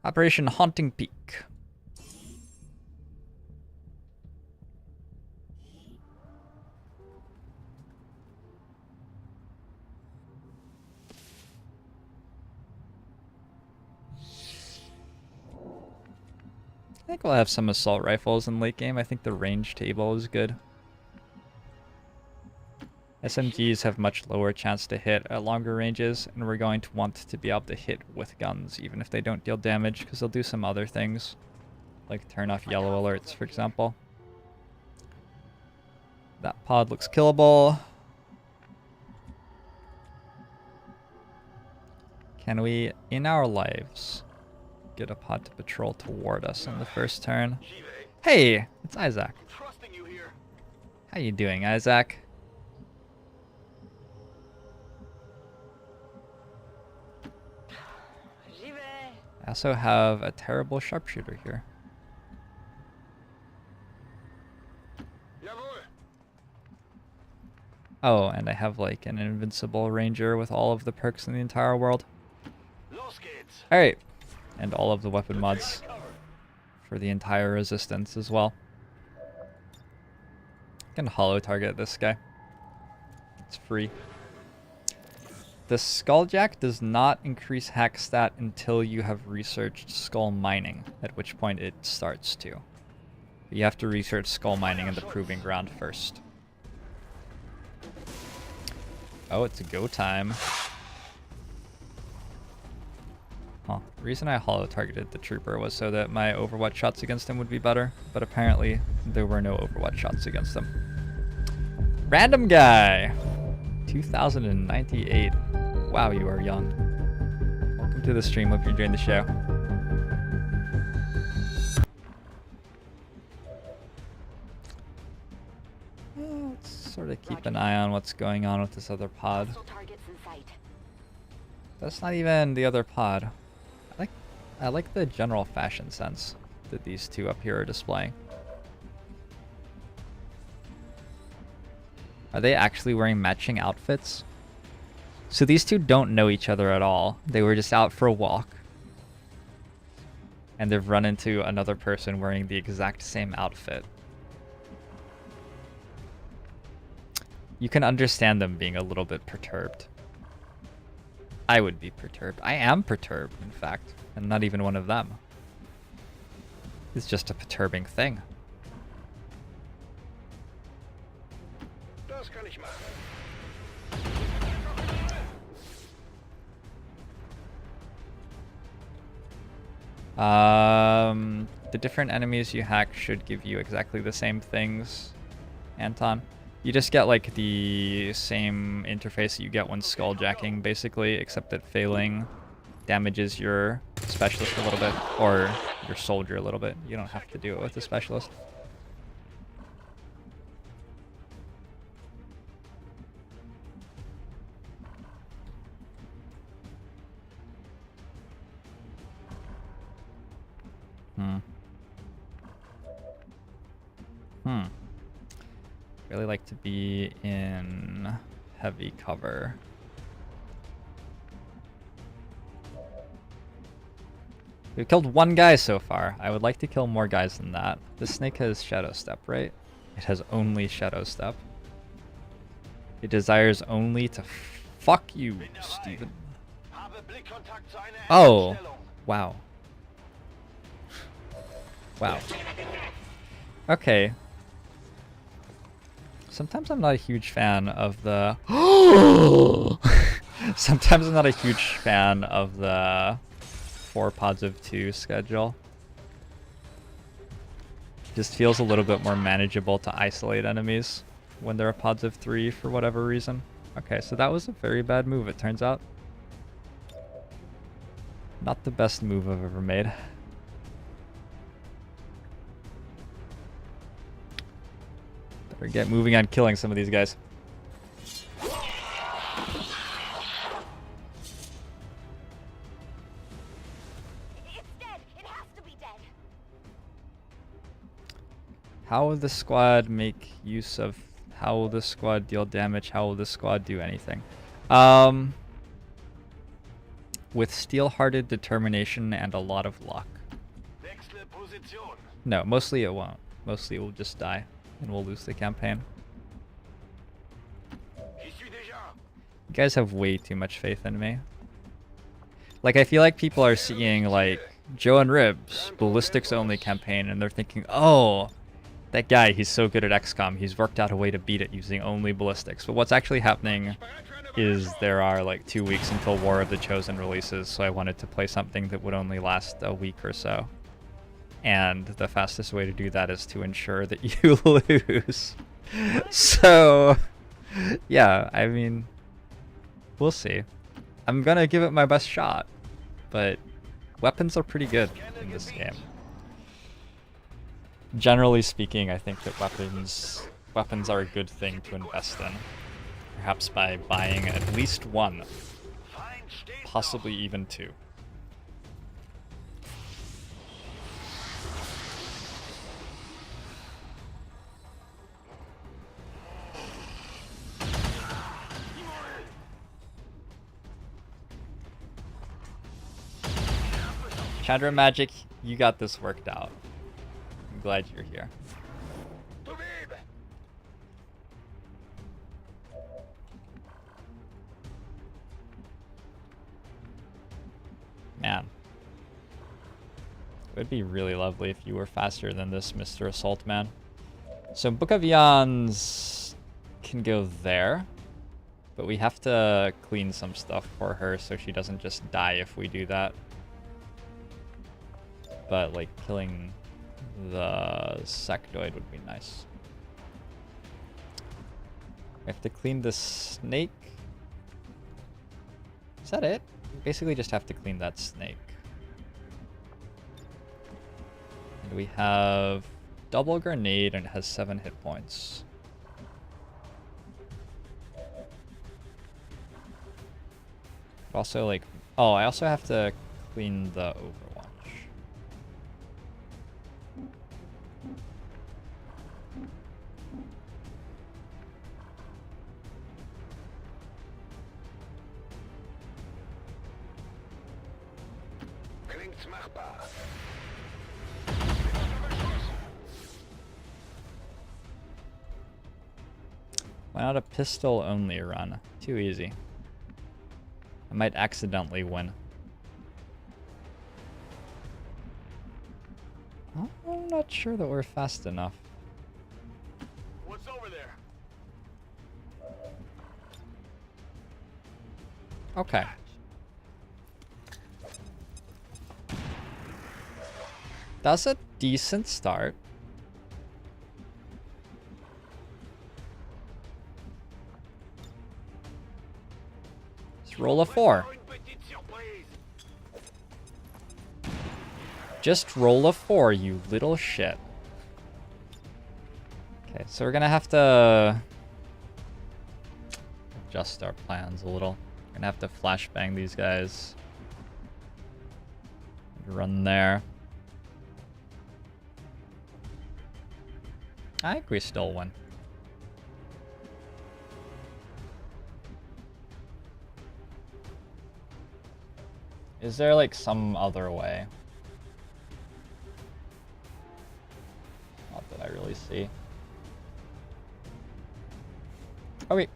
Operation Haunting Peak. I think we'll have some assault rifles in late game. I think the range table is good. SMGs have much lower chance to hit at longer ranges, and we're going to want to be able to hit with guns, even if they don't deal damage, because they'll do some other things, like turn off yellow alerts, for example. That pod looks killable. Can we, in our lives, get a pod to patrol toward us on the first turn? Hey, it's Isaac. How you doing, Isaac? I also have a terrible sharpshooter here. Oh, and I have like an invincible ranger with all of the perks in the entire world. Alright. And all of the weapon mods for the entire resistance as well. I can holo target this guy. It's free. The Skulljack does not increase hack stat until you have researched skull mining, at which point it starts to. You have to research skull mining in the proving ground first. Oh, it's go time. Huh. The reason I holo targeted the trooper was so that my Overwatch shots against him would be better, but apparently there were no Overwatch shots against him. Random guy! 2098. Wow, you are young. Welcome to the stream. Hope you're enjoying the show. Let's sort of keep an eye on what's going on with this other pod. That's not even the other pod. I like the general fashion sense that these two up here are displaying. Are they actually wearing matching outfits? So these two don't know each other at all. They were just out for a walk. And they've run into another person wearing the exact same outfit. You can understand them being a little bit perturbed. I would be perturbed. I am perturbed, in fact. And not even one of them. It's just a perturbing thing. The different enemies you hack should give you exactly the same things, Anton. You just get like the same interface that you get when skulljacking, basically, except that failing damages your specialist a little bit, or your soldier a little bit. You don't have to do it with the specialist. Really like to be in heavy cover. We've killed one guy so far. I would like to kill more guys than that. The snake has Shadow Step, right? It has only Shadow Step. It desires only to fuck you, Steven. Oh, wow. Wow. Okay. Sometimes I'm not a huge fan of the... Sometimes I'm not a huge fan of the 4 pods of 2 schedule. Just feels a little bit more manageable to isolate enemies when there are pods of 3 for whatever reason. Okay, so that was a very bad move, it turns out. Not the best move I've ever made. Better get moving on killing some of these guys. How will the squad make use of... How will the squad deal damage? How will the squad do anything? with steel-hearted determination and a lot of luck. No, mostly it won't. Mostly it will just die, and we'll lose the campaign. You guys have way too much faith in me. Like, I feel like people are seeing, like, JoINrbs, ballistics-only campaign, and they're thinking, oh, that guy, he's so good at XCOM, he's worked out a way to beat it using only ballistics. But what's actually happening is there are, like, 2 weeks until War of the Chosen releases, so I wanted to play something that would only last a week or so. And the fastest way to do that is to ensure that you lose. So, yeah, I mean, we'll see. I'm gonna give it my best shot, but weapons are pretty good in this game. Generally speaking, I think that weapons are a good thing to invest in. Perhaps by buying at least one, possibly even two. Chandra Magic, you got this worked out. I'm glad you're here. Man. It would be really lovely if you were faster than this, Mr. Assault Man. So Book of Eons can go there, but we have to clean some stuff for her so she doesn't just die if we do that. But, like, killing the sectoid would be nice. We have to clean the snake. Is that it? We basically just have to clean that snake. And we have double grenade and it has 7 hit points. But also, like, oh, I also have to clean the Overwatch. Why not a pistol only run? Too easy. I might accidentally win. I'm not sure that we're fast enough. What's over there? Okay. That's a decent start. Let's roll a 4. Just roll a 4, you little shit. Okay, so we're gonna have to adjust our plans a little. We're gonna have to flashbang these guys. Run there. I think we still win. Is there like some other way? Not that I really see. Oh wait.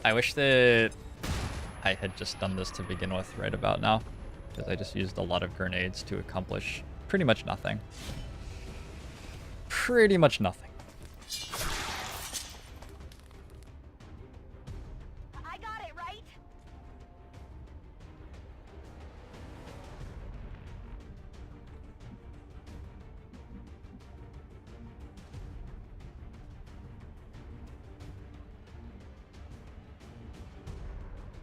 I wish that I had just done this to begin with right about now, because I just used a lot of grenades to accomplish pretty much nothing. Pretty much nothing. I got it, right?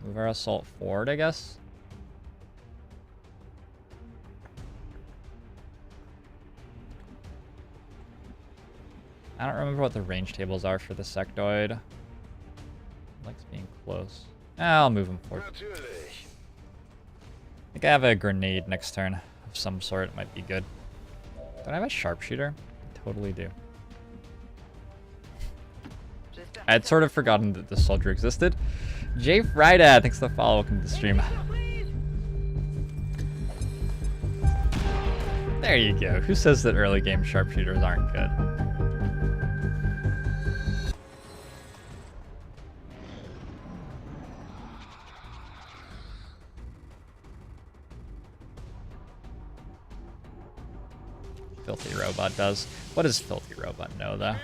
Move our assault forward, I guess. I don't remember what the range tables are for the sectoid. It likes being close. I'll move him forward. I think I have a grenade next turn of some sort. It might be good. Don't I have a sharpshooter? I totally do. I had sort of forgotten that this soldier existed. Jay Friday, thanks for the follow. Welcome to the stream. There you go. Who says that early game sharpshooters aren't good? Filthy Robot does. What does Filthy Robot know, though?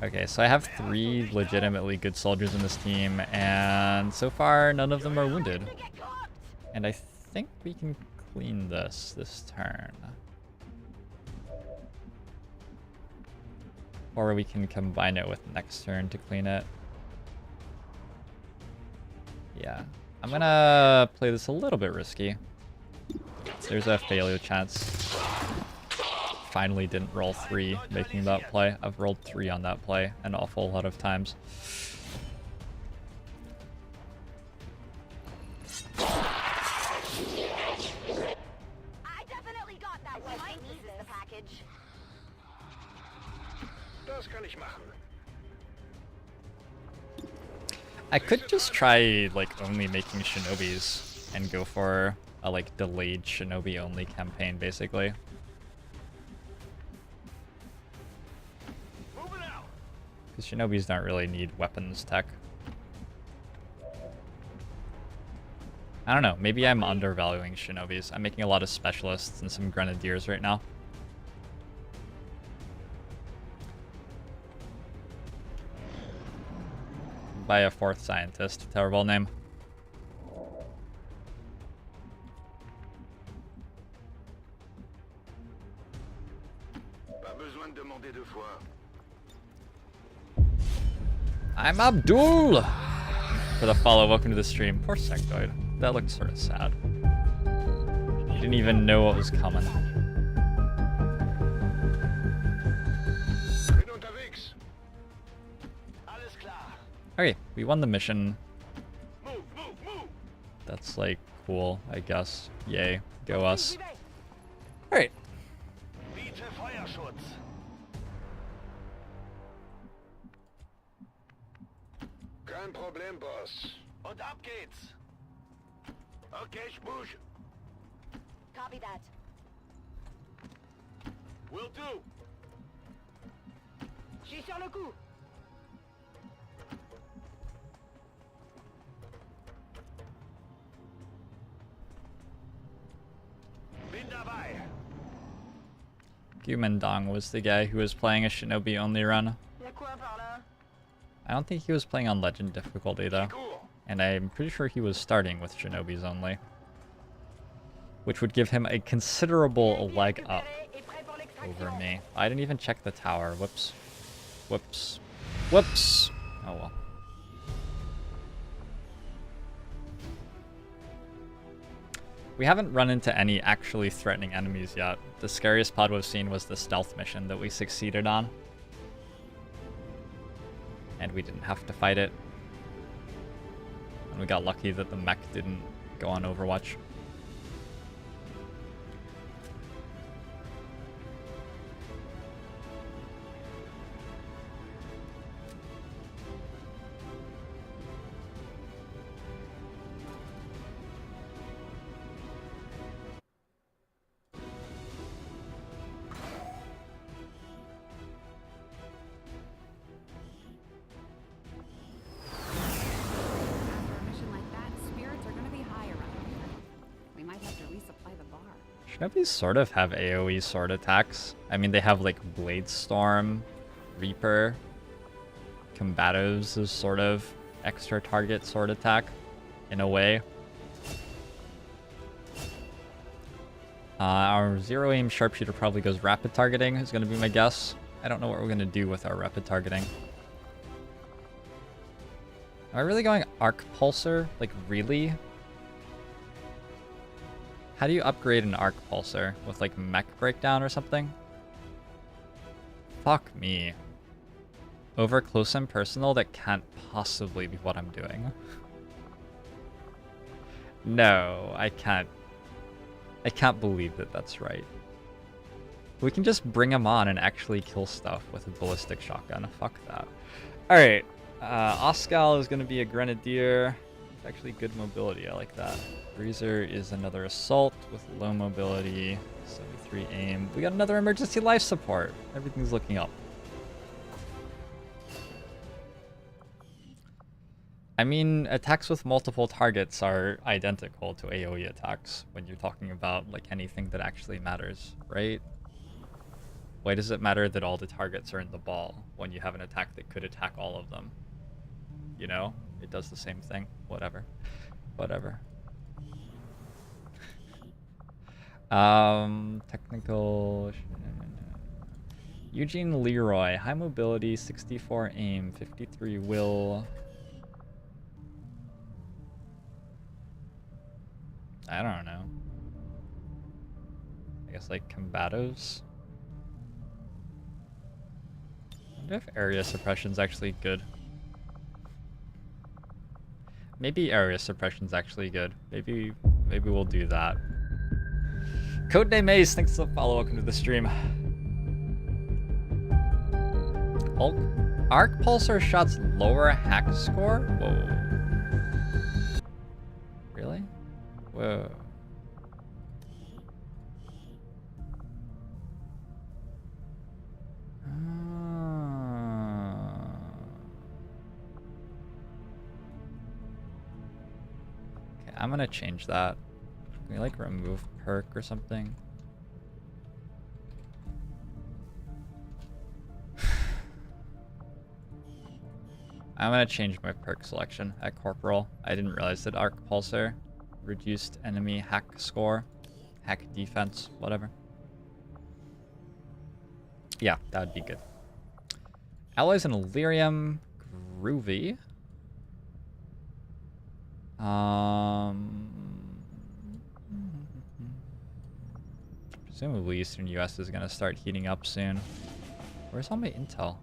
Okay, so I have 3 legitimately good soldiers in this team, and so far none of them are wounded. And I think we can clean this turn. Or we can combine it with next turn to clean it. Yeah. I'm gonna play this a little bit risky. There's a failure chance. Finally didn't roll 3 making that play. I've rolled 3 on that play an awful lot of times. I definitely got that one. I need the package. Das kann ich machen. I could just try like only making shinobis and go for a like delayed shinobi only campaign basically. Because shinobis don't really need weapons tech. I don't know, maybe I'm undervaluing shinobis. I'm making a lot of specialists and some grenadiers right now. By a 4th scientist, terrible name. Pas besoin de demander 2 fois. I'm Abdul! For the follow, welcome to the stream. Poor Sectoid. That looked sort of sad. He didn't even know what was coming. Bin unterwegs. Alles klar. Okay, we won the mission. Move, move, move. That's like cool, I guess. Yay, go us. Alright. Biete Feuerschutz. Kein Problem, Boss. Und ab geht's. Okay, ich bouge. Copy that. Will do. Je suis sur le coup. Bin dabei. Gumendong was the guy who was playing a shinobi only run. Y'a quoi par là? I don't think he was playing on legend difficulty though. Cool. And I'm pretty sure he was starting with shinobis only. Which would give him a considerable leg up over me. I didn't even check the tower. Whoops. Whoops. Whoops! Oh well. We haven't run into any actually threatening enemies yet. The scariest pod we've seen was the stealth mission that we succeeded on. And we didn't have to fight it. And we got lucky that the mech didn't go on Overwatch. Shinobis sort of have AoE sword attacks. I mean, they have like Blade Storm, Reaper, Combatives is sort of extra target sword attack in a way. Our zero aim sharpshooter probably goes rapid targeting is going to be my guess. I don't know what we're going to do with our rapid targeting. Am I really going arc pulsar? Like really? How do you upgrade an arc pulsar? With like mech breakdown or something? Fuck me. Over close and personal, that can't possibly be what I'm doing. No, I can't believe that that's right. We can just bring him on and actually kill stuff with a ballistic shotgun. Fuck that. Alright. Oskal is going to be a grenadier. It's actually good mobility. I like that. Breezer is another assault with low mobility. 73 aim. We got another emergency life support. Everything's looking up. I mean, attacks with multiple targets are identical to AoE attacks when you're talking about like anything that actually matters, right? Why does it matter that all the targets are in the ball when you have an attack that could attack all of them? You know? It does the same thing. Whatever. Whatever. Technical... Eugene Leroy. High mobility, 64 aim, 53 will... I don't know. I guess like combatives? I wonder if area suppression's actually good. Maybe area suppression's actually good. Maybe we'll do that. Codename Maze, thanks for the follow. Welcome to the stream. Arc pulsar shots lower hack score? Whoa. Really? Whoa. Okay, I'm gonna change that. Can we like remove perk or something? I'm gonna change my perk selection at Corporal. I didn't realize that Arc Pulsar reduced enemy hack score, hack defense, whatever. Yeah, that would be good. Alloys and Illyrium, groovy. Presumably Eastern US is gonna start heating up soon. Where's all my intel?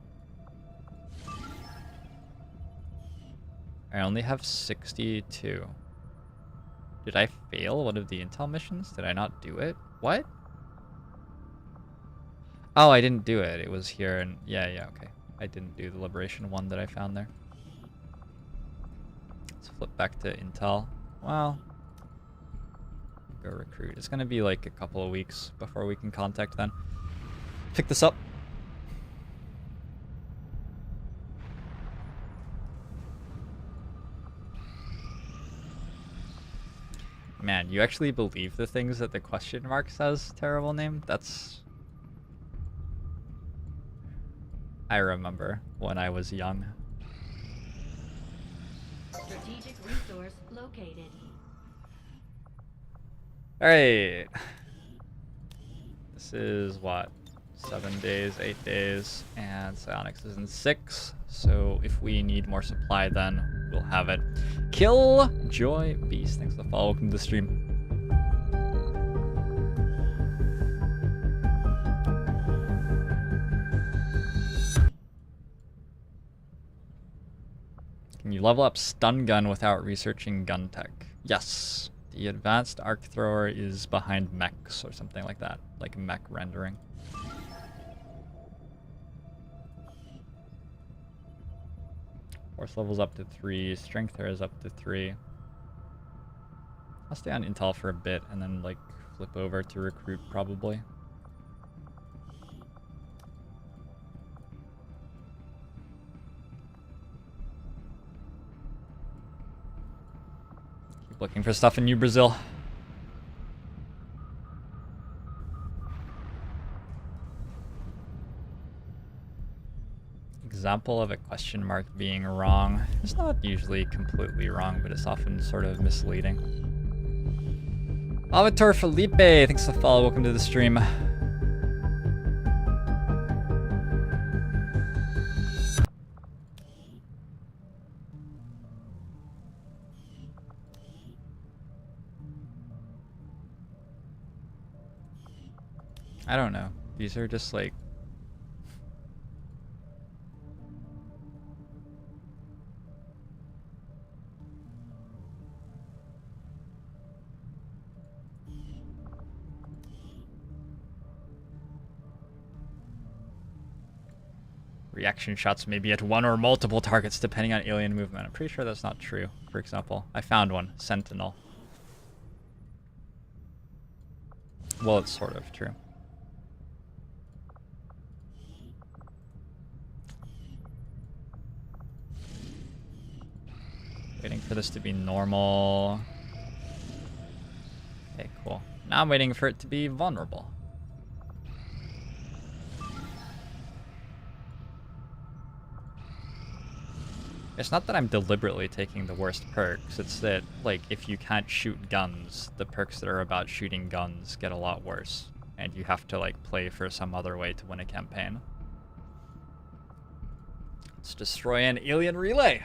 I only have 62. Did I fail one of the intel missions? Did I not do it? What? Oh, I didn't do it. It was here and yeah, okay. I didn't do the Liberation one that I found there. Let's flip back to intel. Well, go recruit. It's gonna be like a couple of weeks before we can contact them. Pick this up. Man, you actually believe the things that the question mark says, terrible name? That's... I remember when I was young. Strategic resource located. Alright. This is what? 7 days, 8 days, and Psionics is in 6. So if we need more supply, then we'll have it. Kill Joy Beast. Thanks for the follow. Welcome to the stream. Can you level up stun gun without researching gun tech? Yes. The advanced arc thrower is behind mechs or something like that, like mech rendering. Force level's up to 3, strength here is up to 3. I'll stay on intel for a bit and then like flip over to recruit probably. Keep looking for stuff in New Brazil. Example of a question mark being wrong. It's not usually completely wrong, but it's often sort of misleading. Avatar Felipe, thanks for the follow. Welcome to the stream. I don't know. These are just like... Reaction shots may be at one or multiple targets depending on alien movement. I'm pretty sure that's not true. For example, I found one. Sentinel. Well, it's sort of true. Waiting for this to be normal. Okay, cool. Now I'm waiting for it to be vulnerable. It's not that I'm deliberately taking the worst perks, it's that, like, if you can't shoot guns, the perks that are about shooting guns get a lot worse. And you have to, like, play for some other way to win a campaign. Let's destroy an alien relay!